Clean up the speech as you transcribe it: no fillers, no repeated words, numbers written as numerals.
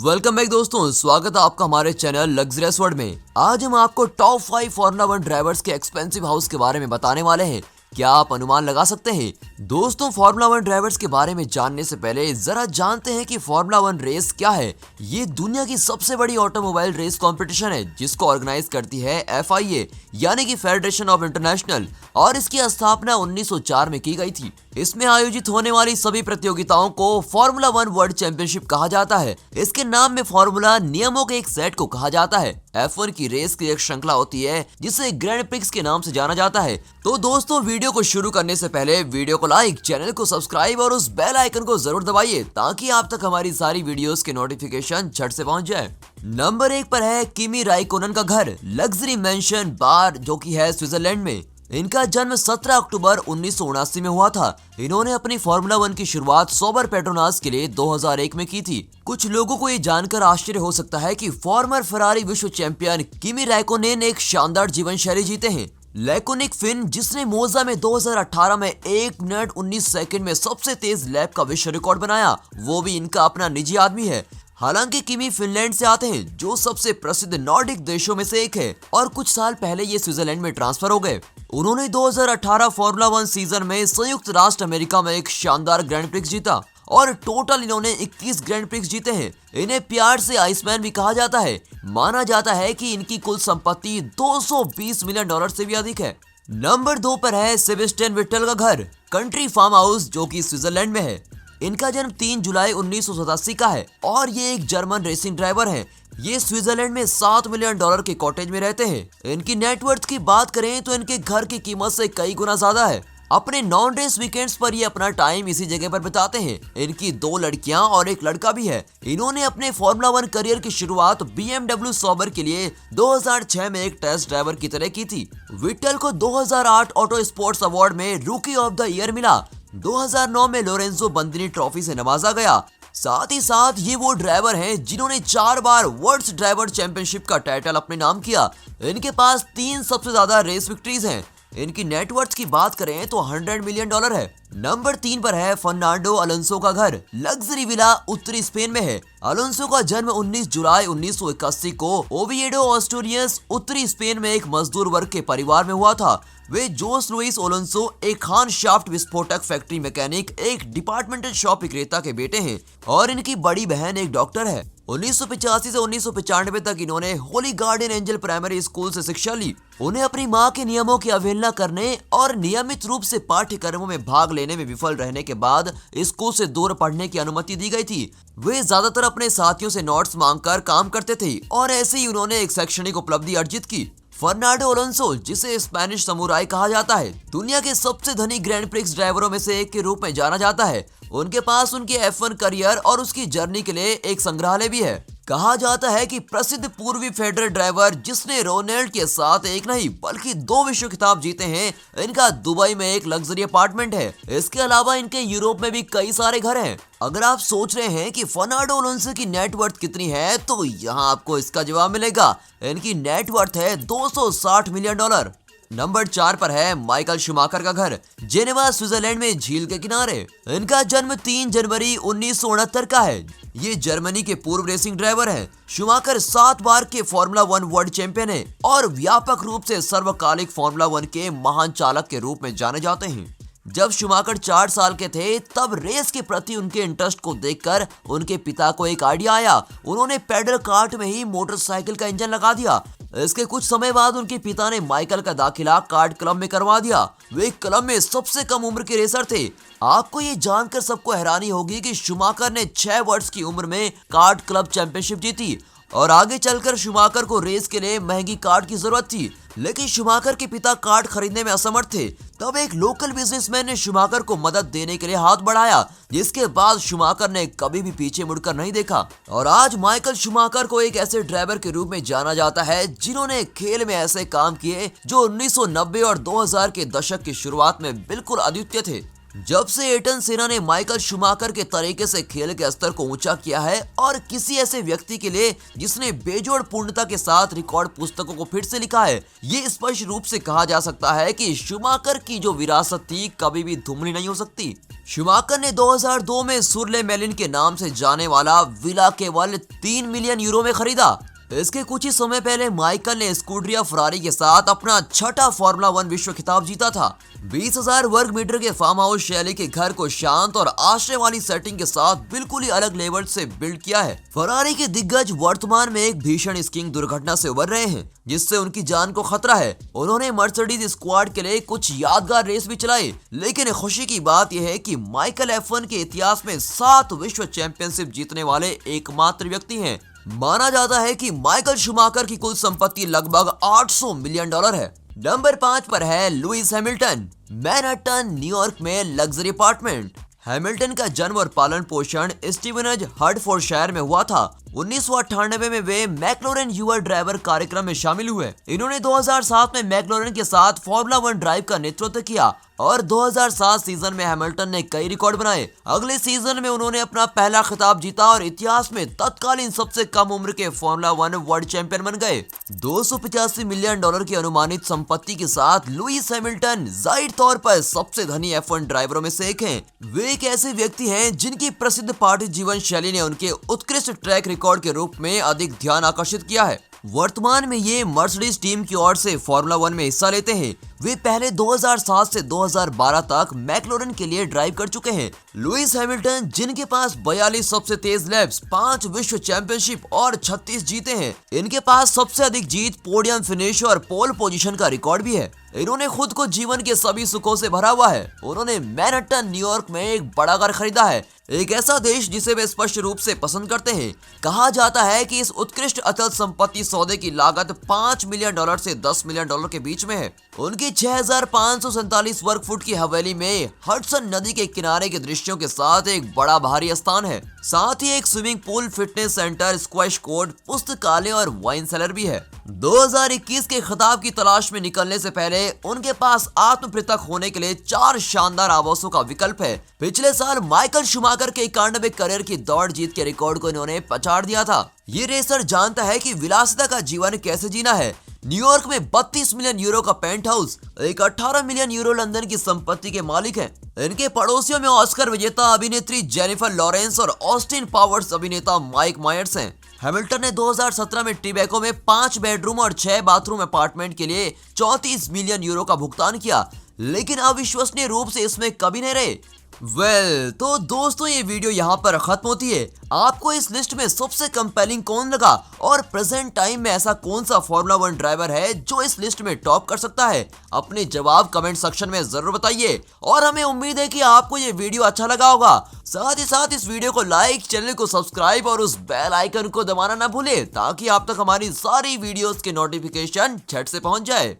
Welcome back दोस्तों, स्वागत है आपका हमारे चैनल लग्जरियस वर्ल्ड में। आज हम आपको टॉप 5 फॉर्मूला 1 ड्राइवर्स के एक्सपेंसिव हाउस के बारे में बताने वाले हैं। क्या आप अनुमान लगा सकते हैं? दोस्तों, फॉर्मूला 1 ड्राइवर्स के बारे में जानने से पहले जरा जानते हैं कि फॉर्मूला 1 रेस क्या है। ये दुनिया की सबसे बड़ी ऑटोमोबाइल रेस कंपटीशन है जिसको ऑर्गेनाइज करती है FIA यानी कि फेडरेशन ऑफ इंटरनेशनल, और इसकी स्थापना 1904 में की गई थी। इसमें आयोजित होने वाली सभी प्रतियोगिताओं को फॉर्मूला 1 वर्ल्ड चैंपियनशिप कहा जाता है। इसके नाम में फॉर्मूला नियमों के एक सेट को कहा जाता है। F1 की रेस की एक श्रृंखला होती है जिसे ग्रैंड प्रिक्स के नाम से जाना जाता है। तो दोस्तों, वीडियो को शुरू करने से पहले वीडियो को लाइक, चैनल को सब्सक्राइब और उस बेल आइकन को जरूर दबाइए ताकि आप तक हमारी सारी वीडियोस के नोटिफिकेशन झट से पहुंच जाए। नंबर 1 पर है किमी राइकोनन का घर, लग्जरी मेंशन बार, जो कि है स्विट्जरलैंड में। इनका जन्म 17 अक्टूबर 1979 में हुआ था। इन्होंने अपनी फॉर्मूला 1 की शुरुआत सोबर पेट्रोनास के लिए 2001 में की थी। कुछ लोगों को ये जानकर आश्चर्य हो सकता है कि फॉर्मर फरारी विश्व चैंपियन किमी राइकोनेन एक शानदार जीवन शैली जीते हैं। लैकोनिक फिन, जिसने मोजा में 2018 में 1 मिनट 19 सेकंड में सबसे तेज लैप का विश्व रिकॉर्ड बनाया, वो भी इनका अपना निजी आदमी है। हालांकि किमी फिनलैंड से आते हैं, जो सबसे प्रसिद्ध नॉर्डिक देशों में से एक है, और कुछ साल पहले ये स्विट्जरलैंड में ट्रांसफर हो गए। उन्होंने 2018 फॉर्मूला 1 सीजन में संयुक्त राष्ट्र अमेरिका में एक शानदार ग्रैंड प्रिक्स जीता, और टोटल इन्होंने 21 ग्रैंड प्रिक्स जीते हैं। इन्हें प्यार से आइसमैन भी कहा जाता है। माना जाता है कि इनकी कुल संपत्ति $220 मिलियन से भी अधिक है। नंबर 2 पर है सेबेस्टियन वेट्टेल का घर, कंट्री फार्म हाउस, जो कि स्विट्जरलैंड में है। इनका जन्म 3 जुलाई 1987 का है और ये एक जर्मन रेसिंग ड्राइवर हैं। ये स्विट्जरलैंड में $7 मिलियन के कॉटेज में रहते हैं। इनकी नेटवर्थ की बात करें तो इनके घर की कीमत से कई गुना ज्यादा है। अपने नॉन रेस वीकेंड्स पर ये अपना टाइम इसी जगह पर बिताते हैं। इनकी 2 लड़कियां और एक लड़का भी है। इन्होंने अपने फॉर्मूला 1 करियर की शुरुआत BMW सॉबर के लिए 2006 में एक टेस्ट ड्राइवर की तरह की थी। विट्टेल को 2008 ऑटो स्पोर्ट्स अवार्ड में रूकी ऑफ द ईयर मिला। 2009 में लोरेंजो बंदिनी ट्रॉफी से नवाजा गया। साथ ही साथ ये वो ड्राइवर हैं जिन्होंने 4 बार वर्ल्ड ड्राइवर चैंपियनशिप का टाइटल अपने नाम किया। इनके पास 3 सबसे ज्यादा रेस विक्ट्रीज हैं। इनकी नेटवर्थ की बात करें तो $100 मिलियन है। नंबर 3 पर है फर्नांडो अलोंसो का घर, लग्जरी विला, उत्तरी स्पेन में है। अलोंसो का जन्म 19 जुलाई 1981 को ओविएडो, ऑस्टूरियस, उत्तरी स्पेन में एक मजदूर वर्ग के परिवार में हुआ था। वे जोस लुइस ओलोंसो, एक खान शाफ्ट विस्फोटक फैक्ट्री मैकेनिक, एक डिपार्टमेंटल शॉप विक्रेता के बेटे हैं, और इनकी बड़ी बहन एक डॉक्टर है। 1985 से 1995 तक इन्होंने Holi garden angel primary school से शिक्षा ली। उन्हें अपनी मां के नियमों की अवहेलना करने और नियमित रूप से पाठ्यक्रमों में भाग लेने में विफल रहने के बाद स्कूल से दूर पढ़ने की अनुमति दी गई थी। वे ज्यादातर अपने साथियों से नोट्स मांगकर काम करते थे, और ऐसे ही उन्होंने एक शैक्षणिक उपलब्धि अर्जित की। फर्नांडो अलोंसो, जिसे स्पेनिश समुराई कहा जाता है, दुनिया के सबसे धनी ग्रैंड प्रिक्स ड्राइवरों में से एक के रूप में जाना जाता है। उनके पास उनके F1 करियर और उसकी जर्नी के लिए एक संग्रहालय भी है। कहा जाता है कि प्रसिद्ध पूर्वी फेडरल ड्राइवर जिसने रोनाल्ड के साथ एक नहीं बल्कि 2 विश्व खिताब जीते हैं, इनका दुबई में एक लग्जरी अपार्टमेंट है। इसके अलावा इनके यूरोप में भी कई सारे घर हैं। अगर आप सोच रहे हैं कि फर्नांडो अलोंसो की नेटवर्थ कितनी है, तो यहाँ आपको इसका जवाब मिलेगा। इनकी नेटवर्थ है $260 मिलियन। नंबर 4 पर है माइकल शूमाकर का घर, जेनेवा, स्विट्जरलैंड में झील के किनारे। इनका जन्म 3 जनवरी 1969 का है। ये जर्मनी के पूर्व रेसिंग ड्राइवर हैं। शूमाकर 7 बार के फॉर्मूला 1 वर्ल्ड चैंपियन हैं और व्यापक रूप से सर्वकालिक फॉर्मूला 1 के महान चालक के रूप में जाने जाते हैं। जब शूमाकर 4 साल के थे, तब रेस के प्रति उनके इंटरेस्ट को देखकर उनके पिता को एक आइडिया आया। उन्होंने पेडल कार्ट में ही मोटरसाइकिल का इंजन लगा दिया। इसके कुछ समय बाद उनके पिता ने माइकल का दाखिला कार्ट क्लब में करवा दिया। वे क्लब में सबसे कम उम्र के रेसर थे। आपको ये जानकर सबको हैरानी होगी कि शूमाकर ने 6 वर्ष की उम्र में कार्ट क्लब चैंपियनशिप जीती, और आगे चलकर शूमाकर को रेस के लिए महंगी कार्ट की जरूरत थी। लेकिन शूमाकर के पिता कार्ट खरीदने में असमर्थ थे। तब एक लोकल बिजनेसमैन ने शूमाकर को मदद देने के लिए हाथ बढ़ाया, जिसके बाद शूमाकर ने कभी भी पीछे मुड़कर नहीं देखा। और आज माइकल शूमाकर को एक ऐसे ड्राइवर के रूप में जाना जाता है जिन्होंने खेल में ऐसे काम किए जो 1990 और 2000 के दशक की शुरुआत में बिल्कुल अद्वितीय थे। जब से एयरटन सेना ने माइकल शूमाकर के तरीके से खेल के स्तर को ऊंचा किया है और किसी ऐसे व्यक्ति के लिए जिसने बेजोड़ पूर्णता के साथ रिकॉर्ड पुस्तकों को फिर से लिखा है, ये स्पष्ट रूप से कहा जा सकता है कि शूमाकर की जो विरासत थी कभी भी धुमली नहीं हो सकती। शूमाकर ने 2002 में सुरले मेलिन के नाम से जाने वाला विला केवल 3 मिलियन यूरो में खरीदा। इसके कुछ ही समय पहले माइकल ने स्कूड्रिया फरारी के साथ अपना छठा फॉर्मूला 1 विश्व खिताब जीता था। 20,000 वर्ग मीटर के फार्म हाउस शैली के घर को शांत और आश्रय वाली सेटिंग के साथ बिल्कुल ही अलग लेवल से बिल्ड किया है। फरारी के दिग्गज वर्तमान में एक भीषण स्कीइंग दुर्घटना से उबर रहे हैं, जिससे उनकी जान को खतरा है। उन्होंने मर्सिडीज स्क्वाड के लिए कुछ यादगार रेस भी चलाई, लेकिन खुशी की बात यह है कि माइकल F1 के इतिहास में 7 विश्व चैंपियनशिप जीतने वाले एकमात्र व्यक्ति हैं। माना जाता है कि माइकल शूमाकर की कुल संपत्ति लगभग $800 मिलियन है। नंबर 5 पर है लुइस हैमिल्टन। मैनहट्टन, न्यूयॉर्क में लग्जरी अपार्टमेंट। हैमिल्टन का जन्म और पालन पोषण स्टीवनज, हर्टफोर्डशायर में हुआ था। 1998 में वे मैक्लोरेन युवा ड्राइवर कार्यक्रम में शामिल हुए। इन्होंने 2007 में मैक्लोरेन के साथ फॉर्मूला 1 ड्राइव का नेतृत्व किया और 2007 सीजन में हैमिल्टन ने कई रिकॉर्ड बनाए। अगले सीजन में उन्होंने अपना पहला खिताब जीता और इतिहास में तत्कालीन सबसे कम उम्र के फॉर्मूला 1 वर्ल्ड चैंपियन बन गए। $285 मिलियन की अनुमानित संपत्ति के साथ लुइस हैमिल्टन जाहिर तौर पर सबसे धनी F1 ड्राइवरों में से एक हैं। वे एक ऐसे व्यक्ति हैं जिनकी प्रसिद्ध पार्टी जीवन शैली ने उनके उत्कृष्ट ट्रैक रिकॉर्ड के रूप में अधिक ध्यान आकर्षित किया है। वर्तमान में ये मर्सिडीज टीम की ओर से फॉर्मूला 1 में हिस्सा लेते हैं। वे पहले 2007 से 2012 तक मैक्लोरेन के लिए ड्राइव कर चुके हैं। लुइस हैमिल्टन, जिनके पास 42 सबसे तेज लैप्स, 5 विश्व चैंपियनशिप और 36 जीते हैं, इनके पास सबसे अधिक जीत, पोडियम फिनिश और पोल पोजीशन का रिकॉर्ड भी है। इन्होंने खुद को जीवन के सभी सुखों से भरा हुआ है। उन्होंने मैनहट्टन, न्यूयॉर्क में एक बड़ा घर खरीदा है, एक ऐसा देश जिसे वे स्पष्ट रूप से पसंद करते हैं। कहा जाता है कि इस उत्कृष्ट अचल संपत्ति सौदे की लागत $5 मिलियन से $10 मिलियन के बीच में है। उनकी 6,547 वर्ग फुट की हवेली में हडसन नदी के किनारे के दृश्यों के साथ एक बड़ा बाहरी स्थान है। साथ ही एक swimming pool, fitness centre, squash court, पुस्तकालय और वाइन सेलर भी है। 2021 के खिताब की तलाश में निकलने से पहले उनके पास आत्म पृथक होने के लिए 4 शानदार आवासों का विकल्प है। पिछले साल माइकल शूमाकर के 91 करियर की दौड़ जीत के रिकॉर्ड को इन्होंने पछाड़ दिया था। ये रेसर जानता है कि विलासिता का जीवन कैसे जीना है। न्यूयॉर्क में 32 मिलियन यूरो का पेंट हाउस, एक 18 मिलियन यूरो लंदन की संपत्ति के मालिक हैं। इनके पड़ोसियों में ऑस्कर विजेता अभिनेत्री जेनिफर लॉरेंस और ऑस्टिन पावर्स अभिनेता माइक मायर्स हैं। हैमिल्टन ने 2017 में टिबेको में 5 बेडरूम और 6 बाथरूम अपार्टमेंट के लिए 34 मिलियन यूरो का भुगतान किया, लेकिन अविश्वसनीय रूप से इसमें कभी नहीं रहे। तो दोस्तों, ये वीडियो यहाँ पर खत्म होती है। आपको इस लिस्ट में सबसे कंपेलिंग कौन लगा और प्रेजेंट टाइम में ऐसा कौन सा फॉर्मूला 1 ड्राइवर है जो इस लिस्ट में टॉप कर सकता है? अपने जवाब कमेंट सेक्शन में जरूर बताइए और हमें उम्मीद है कि आपको ये वीडियो अच्छा लगा होगा। साथ ही साथ इस वीडियो को लाइक, चैनल को सब्सक्राइब और उस बेल आइकन को दबाना ना भूले ताकि आप तक हमारी सारी वीडियोस के नोटिफिकेशन झट से पहुंच जाए।